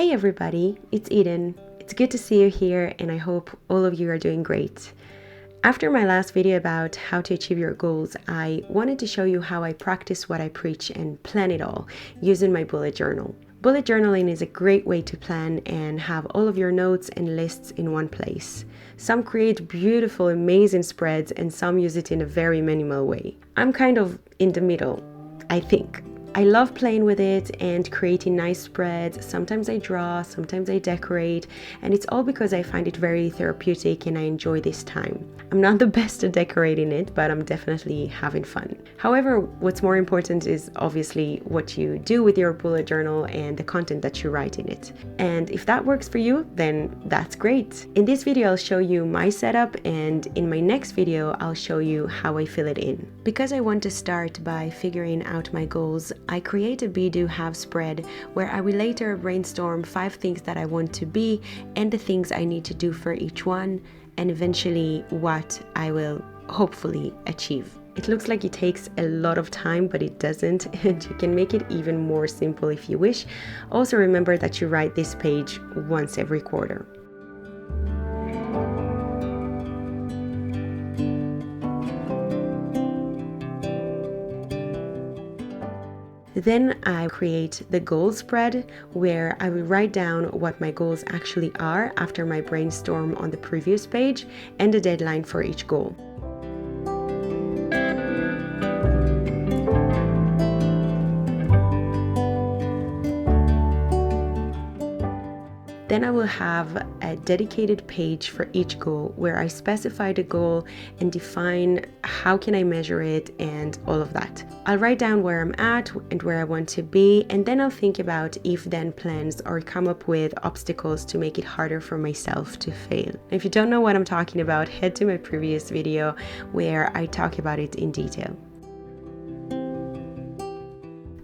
Hey everybody, it's Eden. It's good to see you here and I hope all of you are doing great. After my last video about how to achieve your goals, I wanted to show you how I practice what I preach and plan it all using my bullet journal. Bullet journaling is a great way to plan and have all of your notes and lists in one place. Some create beautiful, amazing spreads and some use it in a very minimal way. I'm kind of in the middle, I think. I love playing with it and creating nice spreads. Sometimes I draw, sometimes I decorate, and it's all because I find it very therapeutic and I enjoy this time. I'm not the best at decorating it, but I'm definitely having fun. However, what's more important is obviously what you do with your bullet journal and the content that you write in it. And if that works for you, then that's great. In this video, I'll show you my setup, and in my next video, I'll show you how I fill it in. Because I want to start by figuring out my goals, I create a be-do have spread where I will later brainstorm 5 things that I want to be and the things I need to do for each one, and eventually what I will hopefully achieve. It looks like it takes a lot of time, but it doesn't, and you can make it even more simple if you wish. Also remember that you write this page once every quarter. Then I create the goal spread where I will write down what my goals actually are after my brainstorm on the previous page and the deadline for each goal. Then I will have a dedicated page for each goal where I specify the goal and define how can I measure it and all of that. I'll write down where I'm at and where I want to be, and then I'll think about if-then plans or come up with obstacles to make it harder for myself to fail. If you don't know what I'm talking about, head to my previous video where I talk about it in detail.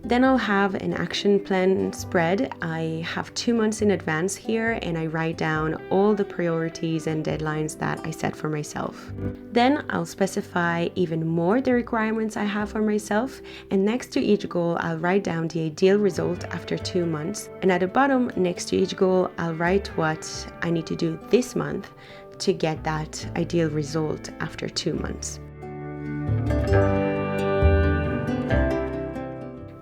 Then I'll have an action plan spread. I have 2 months in advance here and I write down all the priorities and deadlines that I set for myself. Then I'll specify even more the requirements I have for myself, and next to each goal I'll write down the ideal result after 2 months, and at the bottom next to each goal I'll write what I need to do this month to get that ideal result after 2 months.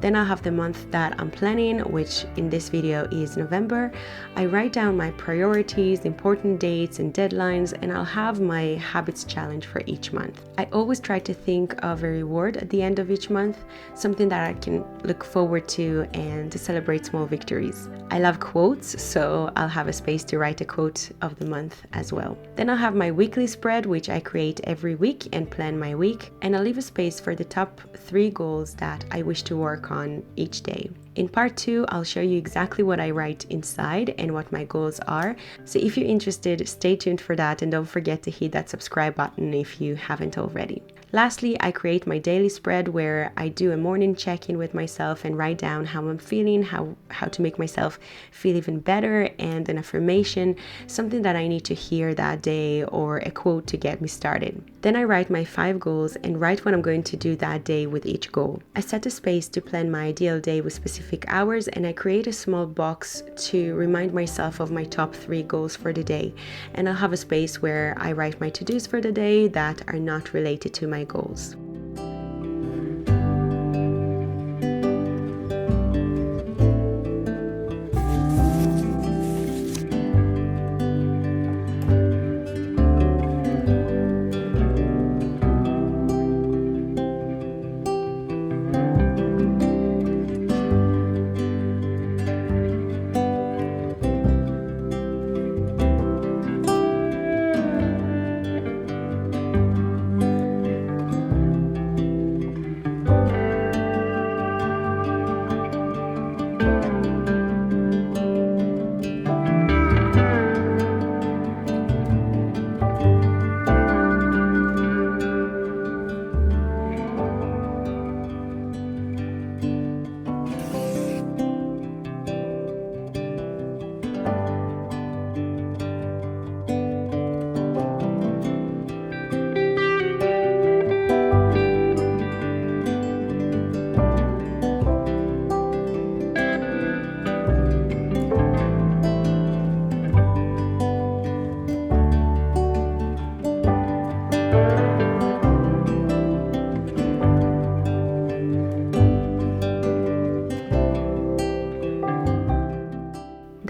Then I'll have the month that I'm planning, which in this video is November. I write down my priorities, important dates and deadlines, and I'll have my habits challenge for each month. I always try to think of a reward at the end of each month, something that I can look forward to and to celebrate small victories. I love quotes, so I'll have a space to write a quote of the month as well. Then I'll have my weekly spread, which I create every week and plan my week, and I'll leave a space for the top 3 goals that I wish to work on each day. In part 2, I'll show you exactly what I write inside and what my goals are. So if you're interested, stay tuned for that, and don't forget to hit that subscribe button if you haven't already. Lastly, I create my daily spread where I do a morning check-in with myself and write down how I'm feeling, how to make myself feel even better, and an affirmation, something that I need to hear that day, or a quote to get me started. Then I write my 5 goals and write what I'm going to do that day with each goal. I set a space to plan my ideal day with specific hours, and I create a small box to remind myself of my top 3 goals for the day. And I'll have a space where I write my to-dos for the day that are not related to my goals.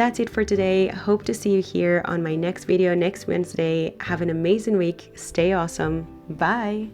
that's it for today. Hope to see you here on my next video next Wednesday. Have an amazing week. Stay awesome. Bye.